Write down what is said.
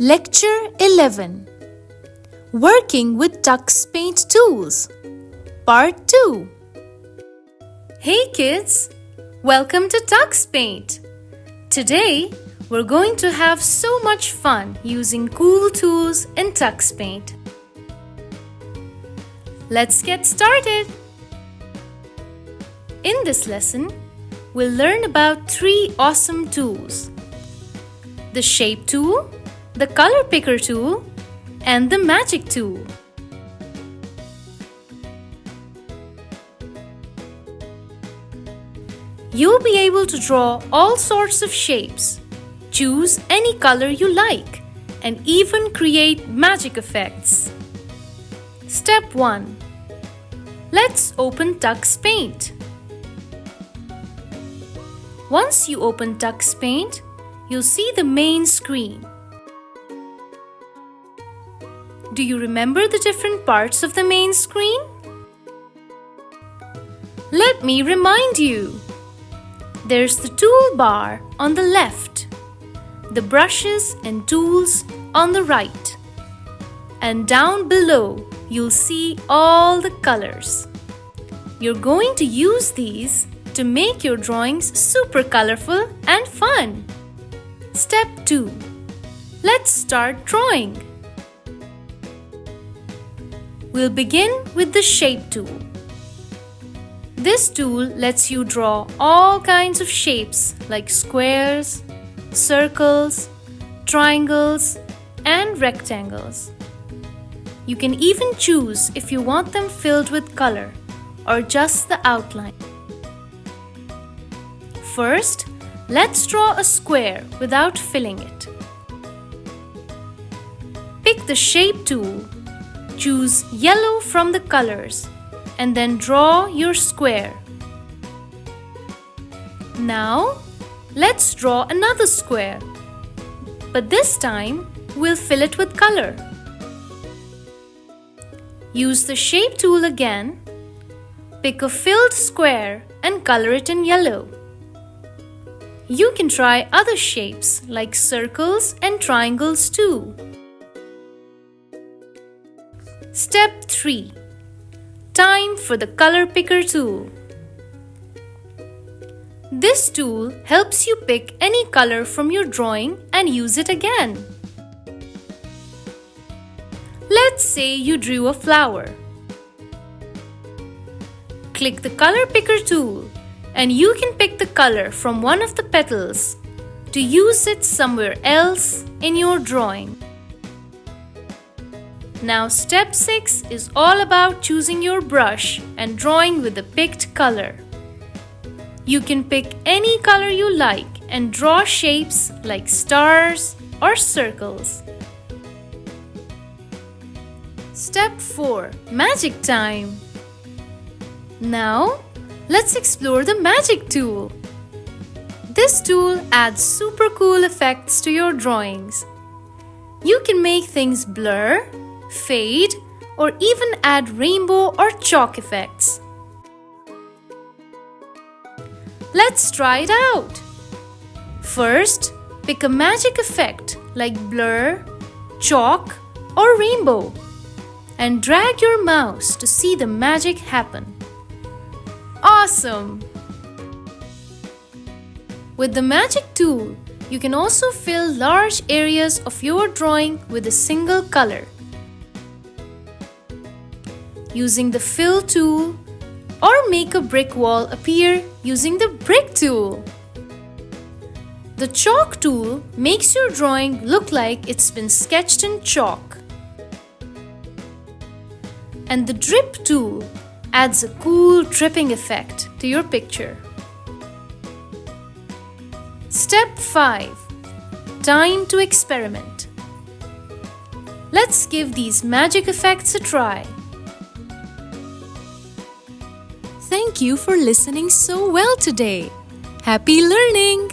Lecture 11. Working with Tux Paint Tools. Part 2. Hey kids! Welcome to Tux Paint. Today, we're going to have so much fun using cool tools in Tux Paint. Let's get started! In this lesson, we'll learn about 3 awesome tools: the Shape Tool, the Color Picker Tool, and the Magic Tool. You'll be able to draw all sorts of shapes, choose any color you like, and even create magic effects. Step 1. Let's open Tux Paint. Once you open Tux Paint, you'll see the main screen. Do you remember the different parts of the main screen? Let me remind you. There's the toolbar on the left, the brushes and tools on the right, and down below you'll see all the colors. You're going to use these to make your drawings super colorful and fun. Step 2. Let's start drawing. We'll begin with the Shape Tool. This tool lets you draw all kinds of shapes like squares, circles, triangles, and rectangles. You can even choose if you want them filled with color or just the outline. First, let's draw a square without filling it. Pick the Shape Tool. Choose yellow from the colors and then draw your square. Now, let's draw another square. But this time, we'll fill it with color. Use the Shape Tool again. Pick a filled square and color it in yellow. You can try other shapes like circles and triangles too. Step 3. Time for the Color Picker Tool. This tool helps you pick any color from your drawing and use it again. Let's say you drew a flower. Click the Color Picker tool and you can pick the color from one of the petals to use it somewhere else in your drawing. Now step 6 is all about choosing your brush and drawing with the picked color. You can pick any color you like and draw shapes like stars or circles. Step 4. Magic time. Now, let's explore the Magic Tool. This tool adds super cool effects to your drawings. You can make things blur, fade, or even add rainbow or chalk effects. Let's try it out. First, pick a magic effect like blur, chalk, or rainbow and drag your mouse to see the magic happen. Awesome! With the Magic Tool, you can also fill large areas of your drawing with a single color. Using the Fill tool, or make a brick wall appear using the Brick tool. The Chalk tool makes your drawing look like it's been sketched in chalk. And the Drip tool adds a cool dripping effect to your picture. Step 5. Time to experiment. Let's give these magic effects a try. Thank you for listening so well today. Happy learning!